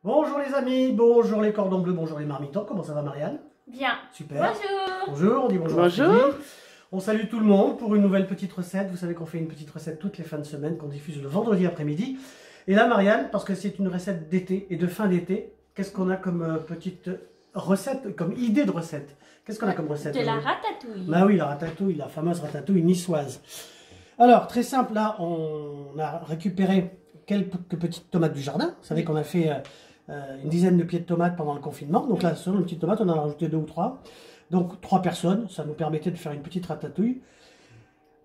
Bonjour les amis, bonjour les cordons bleus, bonjour les marmitons, comment ça va Marianne? Bien. Super. Bonjour. Bonjour, on dit bonjour. Bonjour. On salue tout le monde pour une nouvelle petite recette. Vous savez qu'on fait une petite recette toutes les fins de semaine qu'on diffuse le vendredi après-midi. Et là Marianne, parce que c'est une recette d'été et de fin d'été, qu'est-ce qu'on a comme petite recette, comme idée de recette? Qu'est-ce qu'on a comme recette? De la ratatouille. Bah oui, la ratatouille, la fameuse ratatouille niçoise. Alors, très simple, là, on a récupéré quelques petites tomates du jardin. Vous savez qu'on a fait une dizaine de pieds de tomates pendant le confinement. Donc là, selon une petite tomate, on en a rajouté 2 ou 3. Donc 3 personnes, ça nous permettait de faire une petite ratatouille.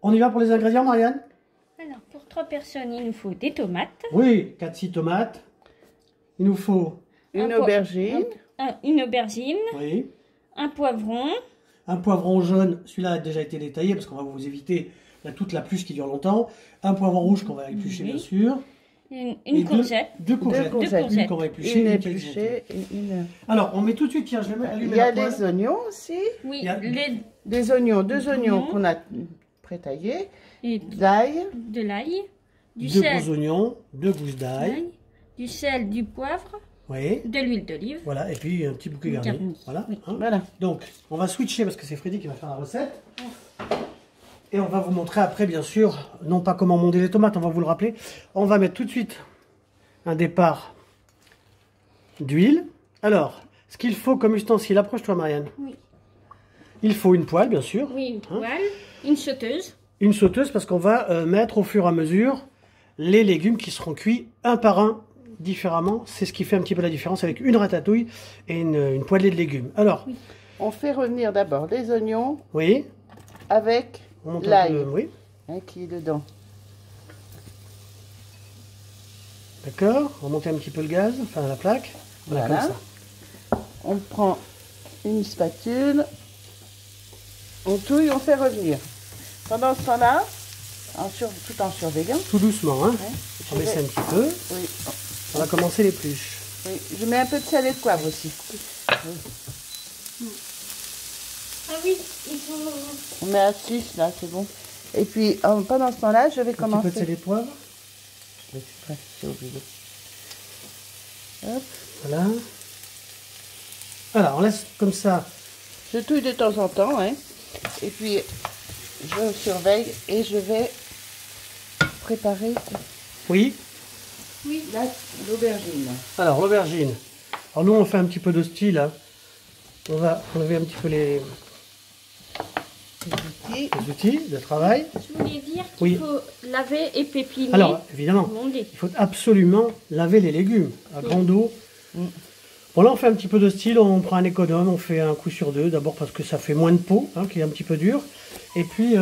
On y va pour les ingrédients, Marianne? Alors, pour 3 personnes, il nous faut des tomates. Oui, 4-6 tomates. Il nous faut... Une aubergine. Une aubergine. Oui. Un poivron. Un poivron jaune, celui-là a déjà été détaillé parce qu'on va vous éviter toute la pluche qui dure longtemps. Un poivron rouge qu'on va éplucher, bien sûr. Une courgette. Deux courgettes. Une qu'on va éplucher. Une Une épluchée et une... Alors, on met tout de suite, tiens, je vais allumer Il y a la poêle. des oignons aussi. Oui, Il y a- Des oignons, 2 oignons qu'on a prétaillés. et De l'ail. de l'ail. Du 2 sel. gros oignons, 2 gousses d'ail. Du sel, du poivre. Oui. De l'huile d'olive. Voilà, et puis un petit bouquet garni. Garni, Voilà. oui. Hein. Voilà. Donc, on va switcher parce que c'est Freddy qui va faire la recette. Et on va vous montrer après, bien sûr, non pas comment monter les tomates, on va vous le rappeler. On va mettre tout de suite un départ d'huile. Alors, ce qu'il faut comme ustensile, approche-toi Marianne. Oui. Il faut une poêle, bien sûr. Oui, une poêle. Une sauteuse. Une sauteuse parce qu'on va mettre au fur et à mesure les légumes qui seront cuits un par un différemment. C'est ce qui fait un petit peu la différence avec une ratatouille et une poêlée de légumes. Alors, On fait revenir d'abord les oignons oui, avec on monte un l'ail peu, oui, qui est dedans. d'accord. On monte un petit peu le gaz, enfin la plaque. Voilà, Voilà. comme ça. On prend une spatule. On touille, on fait revenir. Pendant ce temps-là, tout en surveillant, Tout doucement, hein. je On vais- essaie un petit peu. oui, On va commencer l'épluche. oui, je mets un peu de sel et de poivre aussi. Ah oui, il faut... On met à 6 là, c'est bon. Et puis pendant ce temps-là, je vais Un petit peu commencer. de sel et poivre. Je vais presser au milieu. Hop. Voilà. Voilà, on laisse comme ça. Je touille de temps en temps, hein. Et puis je surveille et je vais préparer Oui. Oui. l'aubergine. Alors, l'aubergine. Alors, nous, on fait un petit peu de style. Hein. On va enlever un petit peu les outils de travail. Je voulais dire qu'il Oui. faut laver et pépiner. Alors, évidemment, Monder. il faut absolument laver les légumes à grande eau. Bon, là, on fait un petit peu de style. On prend un économe, on fait un coup sur 2. D'abord parce que ça fait moins de peau, hein, qui est un petit peu dur. Et puis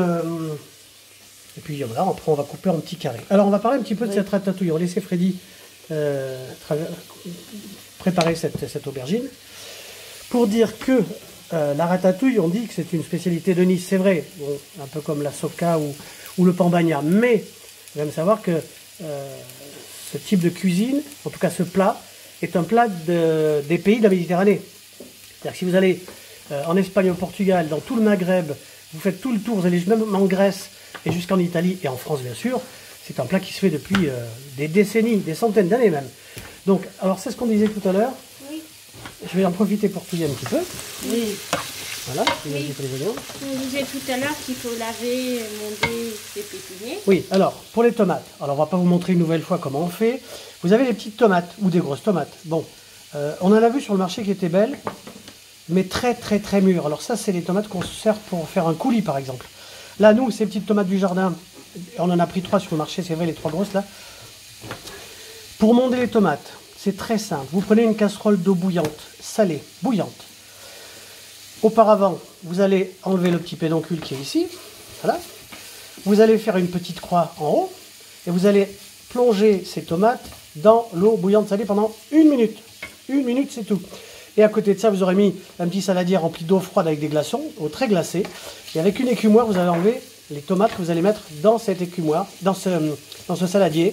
voilà, après, on va couper en petits carrés. Alors, on va parler un petit peu de cette ratatouille. On va laisser Freddy préparer cette aubergine. Pour dire que la ratatouille, on dit que c'est une spécialité de Nice, c'est vrai, bon, un peu comme la soca ou le pambagna, mais il faut même savoir que ce type de cuisine, en tout cas ce plat, est un plat des pays de la Méditerranée. C'est-à-dire que si vous allez en Espagne, au Portugal, dans tout le Maghreb, vous faites tout le tour, vous allez même en Grèce et jusqu'en Italie et en France bien sûr, c'est un plat qui se fait depuis des décennies, des centaines d'années même. Donc, alors c'est ce qu'on disait tout à l'heure. Oui. Je vais en profiter pour touiller un petit peu. Oui. Voilà, je vais mettre les oignons. On disait tout à l'heure qu'il faut laver, monder et pépiner. Oui, alors, pour les tomates. Alors, on va pas vous montrer une nouvelle fois comment on fait. Vous avez les petites tomates ou des grosses tomates. Bon, on en a vu sur le marché qui étaient belles, mais très très très mûres. Alors ça, c'est les tomates qu'on se sert pour faire un coulis, par exemple. Là, nous, ces petites tomates du jardin, on en a pris 3 sur le marché, c'est vrai, les 3 grosses là. Pour monder les tomates, c'est très simple. Vous prenez une casserole d'eau bouillante, salée, bouillante. Auparavant, vous allez enlever le petit pédoncule qui est ici. Voilà. Vous allez faire une petite croix en haut et vous allez plonger ces tomates dans l'eau bouillante salée pendant 1 minute. 1 minute, c'est tout. Et à côté de ça, vous aurez mis un petit saladier rempli d'eau froide avec des glaçons, eau très glacée. Et avec une écumoire, vous allez enlever les tomates que vous allez mettre dans cette écumoire, dans ce saladier.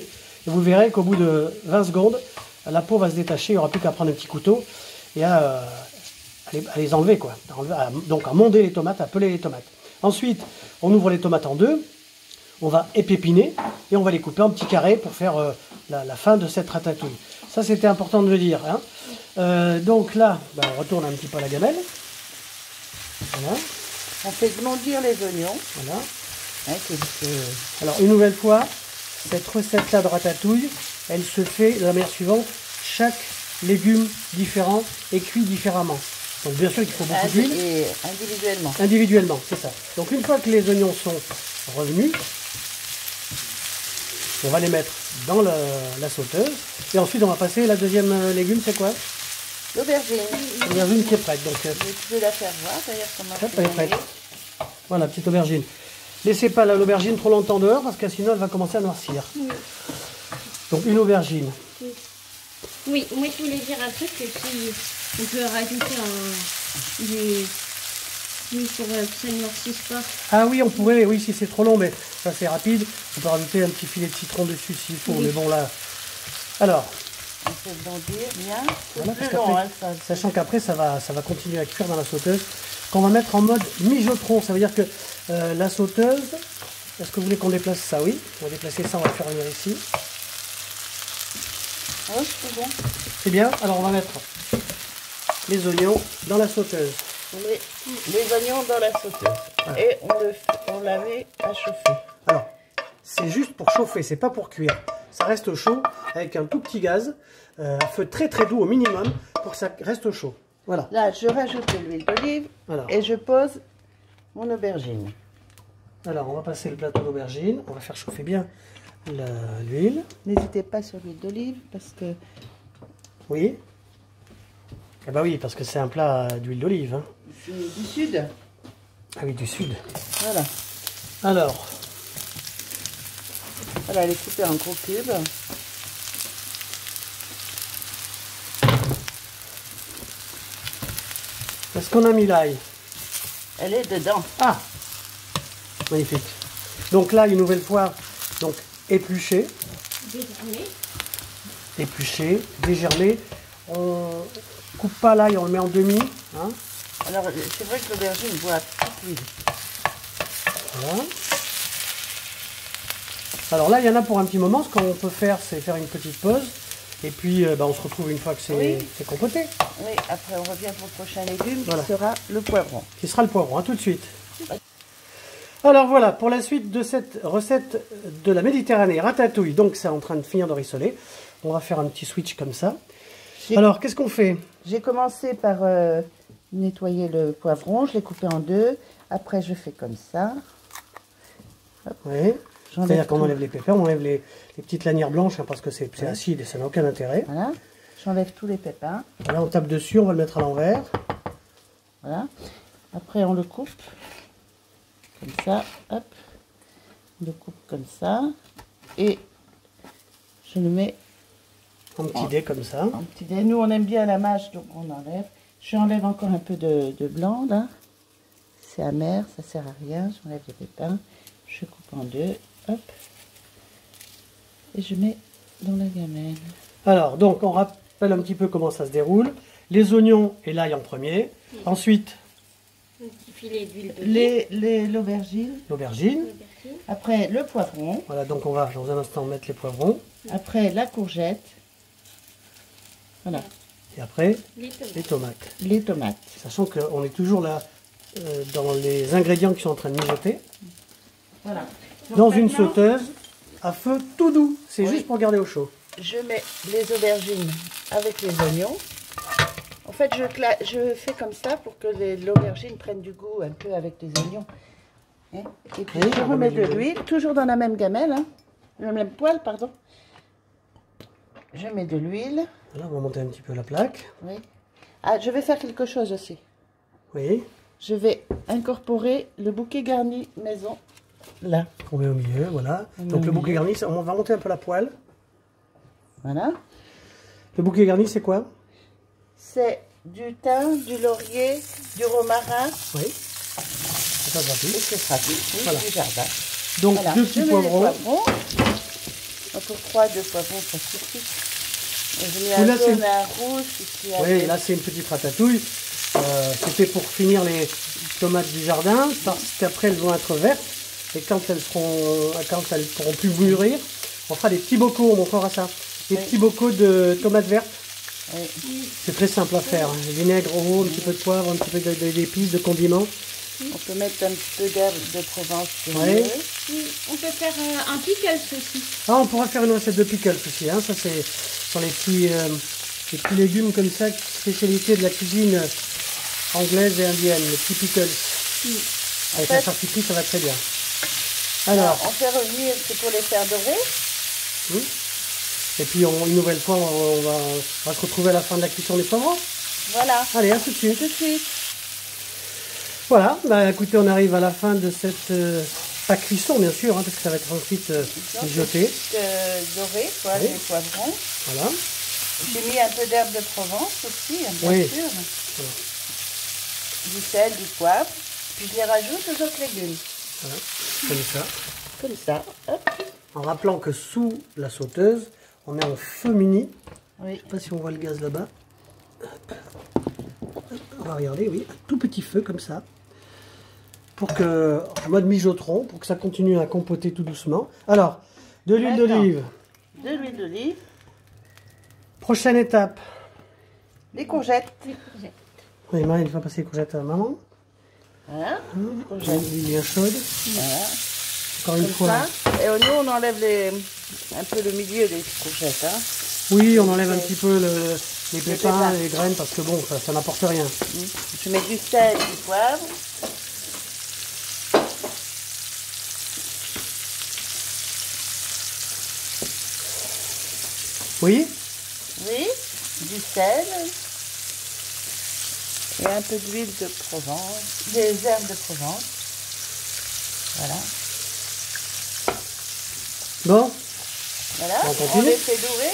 Et vous verrez qu'au bout de 20 secondes, la peau va se détacher. Il n'y aura plus qu'à prendre un petit couteau et à les enlever, quoi. Donc à monder les tomates, à peler les tomates. Ensuite, on ouvre les tomates en deux. On va épépiner et on va les couper en petits carrés pour faire la fin de cette ratatouille. Ça, c'était important de le dire. Hein. Donc là, ben, on retourne un petit peu à la gamelle. Voilà. On fait grandir les oignons. Voilà. Hein, Alors, une nouvelle fois, cette recette-là de ratatouille, elle se fait de la manière suivante. Chaque légume différent est cuit différemment. Donc, bien sûr qu'il faut beaucoup d'huile. Et individuellement. Individuellement, c'est ça. Donc, une fois que les oignons sont revenus, on va les mettre dans la sauteuse. Et ensuite, on va passer la deuxième légume, c'est quoi? L'aubergine. L'aubergine qui est prête. Donc, tu peux la faire voir d'ailleurs comment elle est prête. Voilà, petite aubergine. Laissez pas l'aubergine trop longtemps dehors parce que sinon elle va commencer à noircir. Oui. Donc une aubergine. Oui, moi je voulais dire un truc que si on peut rajouter pour que ça ne noircisse pas. Ah oui, on pourrait, oui, si c'est trop long, mais ça c'est rapide. On peut rajouter un petit filet de citron dessus s'il faut, mais bon là. Alors. On peut grandir bien. Voilà, sachant qu'après ça va continuer à cuire dans la sauteuse. Qu'on va mettre en mode mijotron, ça veut dire que la sauteuse, est-ce que vous voulez qu'on déplace ça? Oui, on va déplacer ça, on va le faire venir ici. Oui, c'est bon. C'est bien, alors on va mettre les oignons dans la sauteuse. Les oignons dans la sauteuse. Voilà. Et on la met à chauffer. Alors, c'est juste pour chauffer, c'est pas pour cuire. Ça reste chaud avec un tout petit gaz, à feu très très doux au minimum pour que ça reste chaud. Voilà. Là, je rajoute de l'huile d'olive et je pose mon aubergine. Alors, on va passer le plateau d'aubergine. On va faire chauffer bien l'huile. N'hésitez pas sur l'huile d'olive parce que... Oui. Eh ben oui, parce que c'est un plat d'huile d'olive. Hein. C'est du sud. Ah oui, du sud. Voilà. Alors. Voilà, elle est coupée en gros cubes. Est-ce qu'on a mis l'ail? Elle est dedans. Ah, magnifique. Donc là, une nouvelle fois, donc épluché. Dégermé. Épluché, dégermé. On coupe pas l'ail, on le met en demi. Hein. Alors, c'est vrai que l'aubergine boit toute l'huile. Voilà. Alors là, il y en a pour un petit moment. Ce qu'on peut faire, c'est faire une petite pause. Et puis, on se retrouve une fois que c'est compoté. Oui, après on revient pour le prochain légume qui sera le poivron. Qui sera le poivron, à tout de suite. Alors voilà, pour la suite de cette recette de la Méditerranée, ratatouille. Donc c'est en train de finir de rissoler. On va faire un petit switch comme ça. Alors, qu'est-ce qu'on fait? J'ai commencé par nettoyer le poivron, je l'ai coupé en deux. Après, je fais comme ça. Oui. C'est-à-dire qu'on enlève les pépins, on enlève les petites lanières blanches, hein, parce que c'est acide et ça n'a aucun intérêt. Voilà, j'enlève tous les pépins. Voilà, on tape dessus, on va le mettre à l'envers. Voilà. Après, on le coupe. Comme ça, hop. On le coupe comme ça. Et je le mets en petit dé comme ça. En petit dé. Nous, on aime bien la mâche, donc on enlève. J'enlève encore un peu de blanc, là. C'est amer, ça sert à rien. J'enlève les pépins. Je coupe en deux. Hop. Et je mets dans la gamelle. Alors, donc, on rappelle un petit peu comment ça se déroule. Les oignons et l'ail en premier. Ensuite, un petit filet d'huile d'olive. L'aubergine. L'aubergine. Après, le poivron. Voilà, donc on va dans un instant mettre les poivrons. Après, la courgette. Voilà. Et après, les tomates. Les tomates. Sachant qu'on est toujours là dans les ingrédients qui sont en train de mijoter. Voilà. Donc dans une sauteuse à feu tout doux. C'est juste pour garder au chaud. Je mets les aubergines avec les oignons. En fait, je fais comme ça pour que l'aubergine prenne du goût un peu avec les oignons. Hein? Et puis je remets de l'huile, toujours dans la même gamelle, hein, le même poêle, pardon. Je mets de l'huile. Voilà, on va monter un petit peu la plaque. Oui. Ah, je vais faire quelque chose aussi. Oui. Je vais incorporer le bouquet garni maison, là. On met au milieu, voilà. Donc le bouquet garni, on va monter un peu la poêle. Voilà. Le bouquet garni, c'est quoi? C'est du thym, du laurier, du romarin. Oui. Ça sera tout. Et ce sera tout, oui, voilà. Du jardin. Donc voilà. Deux petits poivrons. Pour 3, 2 poivrons, ça suffit. J'ai mis un jaune et un rouge. Ici, oui, là c'est une petite ratatouille. C'était pour finir les tomates du jardin, parce qu'après elles vont être vertes. Et quand elles pourront plus mûrir, on fera des petits bocaux, on montrera ça. des petits bocaux de tomates vertes. Oui. C'est très simple à faire. Hein. Vinaigre au haut, un petit peu de poivre, un petit peu d'épices, de condiments. On peut mettre un petit peu d'herbe de Provence. Ouais. On peut faire un pickles aussi. Ah, on pourra faire une recette de pickles aussi. Hein. Ça, c'est sur les petits légumes comme ça, spécialité de la cuisine anglaise et indienne, les petits pickles. Avec la charcuterie, ça va très bien. Alors, on fait revenir, c'est pour les faire dorer. Et puis une nouvelle fois, on va se retrouver à la fin de la cuisson des poivrons. Voilà. Allez, à tout de suite. Tout de suite. Voilà, bah écoutez, on arrive à la fin de cette pas cuisson bien sûr, hein, parce que ça va être ensuite mijoté. Doré, quoi, Oui. les poivrons. Voilà. J'ai mis un peu d'herbe de Provence aussi, hein, bien Oui. sûr. Voilà. Du sel, du poivre. Puis je les rajoute aux autres légumes. Voilà, comme ça. Comme ça. Hop. En rappelant que sous la sauteuse, on est en feu mini. Oui. Je ne sais pas si on voit le gaz là-bas. Hop. On va regarder, oui, un tout petit feu comme ça. Pour que, en mode mijotron, pour que ça continue à compoter tout doucement. Alors, de l'huile d'olive. De l'huile d'olive. Prochaine étape. Les courgettes. Oui, Marie, il va passer les courgettes à maman. Voilà. L'huile bien chaude. Voilà. Encore une Comme fois. ça. Et nous, on enlève un peu le milieu des courgettes. Hein. Oui, on enlève un petit peu les pépins et les graines parce que bon, ça n'apporte rien. Je mets du sel, du poivre. Oui. Oui, du sel. Et un peu d'huile de Provence. Des herbes de Provence. Voilà. Bon, Voilà. On On continue. les fait dorer.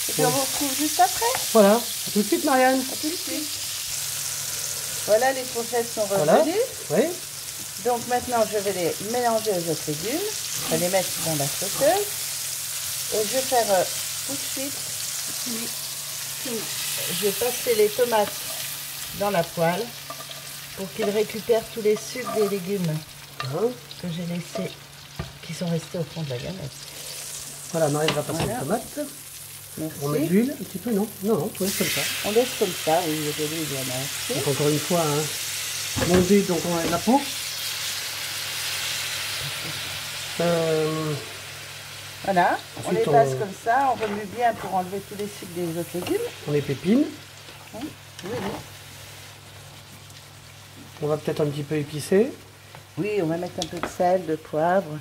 Et puis on vous retrouve juste après. voilà. À tout de suite, Marianne. À tout de suite. Voilà, les courgettes sont Voilà. revenues. Oui. Donc maintenant, je vais les mélanger aux autres légumes. Je vais les mettre dans la sauteuse. Et je vais faire tout de suite. Je vais passer les tomates dans la poêle pour qu'ils récupèrent tous les sucs des légumes Hein. que j'ai laissés, qui sont restés au fond de la gamelle. Voilà, Marianne va passer Voilà. les tomates. Merci. On met de l'huile un petit peu, non? Non, non, tout laisse comme ça. On laisse comme ça, oui, de l'huile, il y en a assez. Donc encore une fois, hein, mondé, donc on enlève la peau. Voilà, on les Ensuite, passe on- comme ça, on remue bien pour enlever tous les sucs des autres légumes. On les pépine. Oui, oui. On va peut-être un petit peu épicer. Oui, on va mettre un peu de sel, de poivre.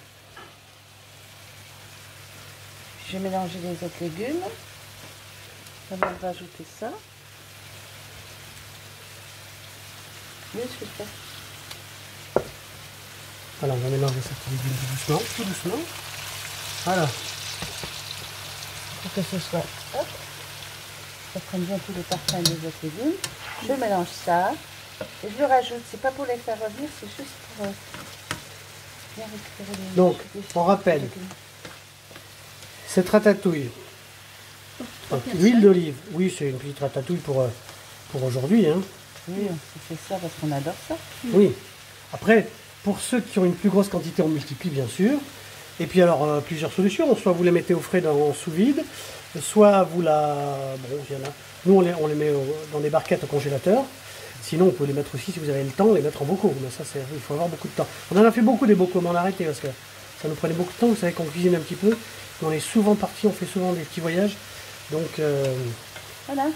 Je vais mélanger les autres légumes. On va rajouter ça. Oui, je fais ça. Voilà, on va mélanger ça tout doucement. Voilà. Pour que ce soit, hop, ça prenne bien tout le parfum des autres légumes. Je mélange ça et je le rajoute. C'est pas pour les faire revenir, c'est juste pour bien récupérer les Donc, les on rappelle. légumes. Cette ratatouille. Donc, l'huile d'olive. Oui, c'est une petite ratatouille pour aujourd'hui. Hein. Oui, on fait ça parce qu'on adore ça. Oui. Après, pour ceux qui ont une plus grosse quantité, on multiplie bien sûr. Et puis alors, plusieurs solutions. Soit vous les mettez au frais sous vide, soit vous la... Bon, il y en a. Nous, on les met dans des barquettes au congélateur. Sinon, vous pouvez les mettre aussi, si vous avez le temps, les mettre en bocaux. Mais ça, il faut avoir beaucoup de temps. On en a fait beaucoup des bocaux, mais on a arrêté parce que ça nous prenait beaucoup de temps. Vous savez qu'on cuisine un petit peu. On est souvent partis, on fait souvent des petits voyages. Donc, Voilà,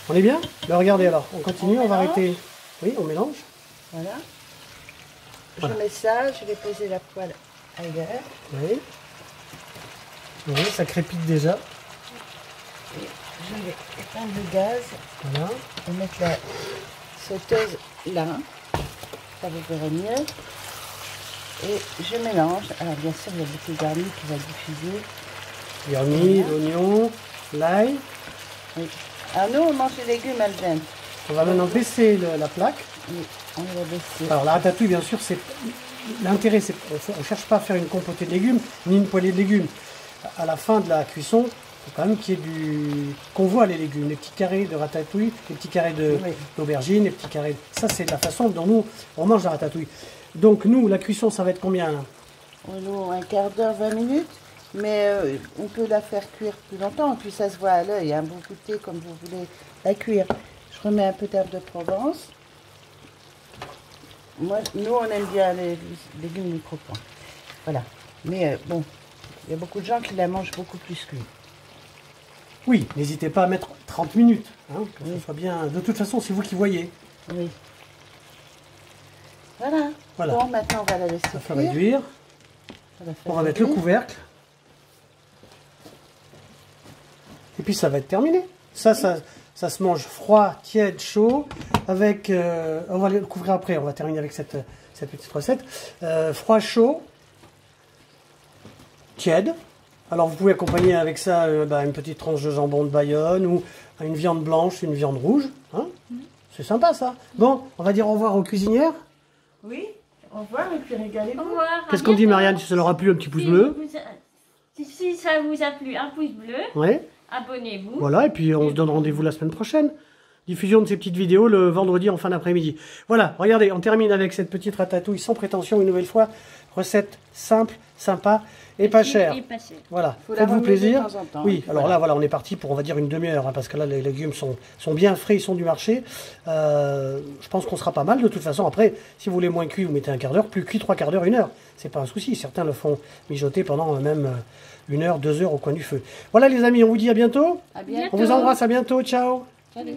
on est bien? Ben, regardez alors, on continue, on va mélange. arrêter. Oui, on mélange. voilà. Voilà. Je mets ça, je vais poser la poêle ailleurs. Oui. Oui, ça crépite déjà. Et je vais éteindre le gaz Voilà. et mettre la sauteuse là. Ça vous verrez mieux. Et je mélange. Alors bien sûr, il y a beaucoup de garni qui va diffuser. Garni, Voilà. l'oignon, l'ail. Oui. Alors nous, on mange les légumes al dente. On va maintenant baisser la plaque. Oui, on va baisser. Alors la ratatouille, bien sûr, c'est l'intérêt, c'est on ne cherche pas à faire une compotée de légumes ni une poêlée de légumes. À la fin de la cuisson, il faut quand même qu'il y ait qu'on voit les légumes, les petits carrés de ratatouille, les petits carrés Oui. d'aubergine, les petits carrés. Ça, c'est la façon dont nous on mange la ratatouille. Donc nous, la cuisson, ça va être combien là? Nous, un quart d'heure, 20 minutes. Mais on peut la faire cuire plus longtemps, et puis ça se voit à l'œil, hein, vous goûtez comme vous voulez la cuire. Je remets un peu d'herbe de Provence. Moi, nous, on aime bien les légumes micro-points. Voilà. Mais bon, il y a beaucoup de gens qui la mangent beaucoup plus cuite. Oui, n'hésitez pas à mettre 30 minutes, hein, que ce soit bien. De toute façon, c'est vous qui voyez. Oui. Voilà. Bon, maintenant, on va la laisser ça fait réduire. On va mettre le couvercle. Et puis, ça va être terminé. Ça se mange froid, tiède, chaud. Avec, on va le couvrir après. On va terminer avec cette petite recette. Froid, chaud, tiède. Alors, vous pouvez accompagner avec ça une petite tranche de jambon de Bayonne ou une viande blanche, une viande rouge. Hein, c'est sympa, ça. Bon, on va dire au revoir aux cuisinières. Oui, au revoir et puis régalez-vous. Au revoir. Qu'est-ce qu'on dit, Marianne? Si ça leur a plu, un petit pouce bleu. Si ça vous a plu, un pouce bleu. Ouais. Abonnez-vous. Voilà, et puis on se donne rendez-vous la semaine prochaine. Diffusion de ces petites vidéos le vendredi en fin d'après-midi. Voilà, regardez, on termine avec cette petite ratatouille sans prétention une nouvelle fois. Recette simple, sympa et pas chère. Voilà, faites-vous plaisir. De temps en temps. Oui, alors là, voilà, on est parti pour, on va dire, une demi-heure, hein, parce que là, les légumes sont bien frais, ils sont du marché. Je pense qu'on sera pas mal de toute façon. Après, si vous voulez moins cuit, vous mettez un quart d'heure, plus cuit 3 quarts d'heure, 1 heure. C'est pas un souci, certains le font mijoter pendant même 1 heure, 2 heures au coin du feu. Voilà les amis, on vous dit à bientôt. À bientôt. On vous embrasse, à bientôt, ciao. Salut.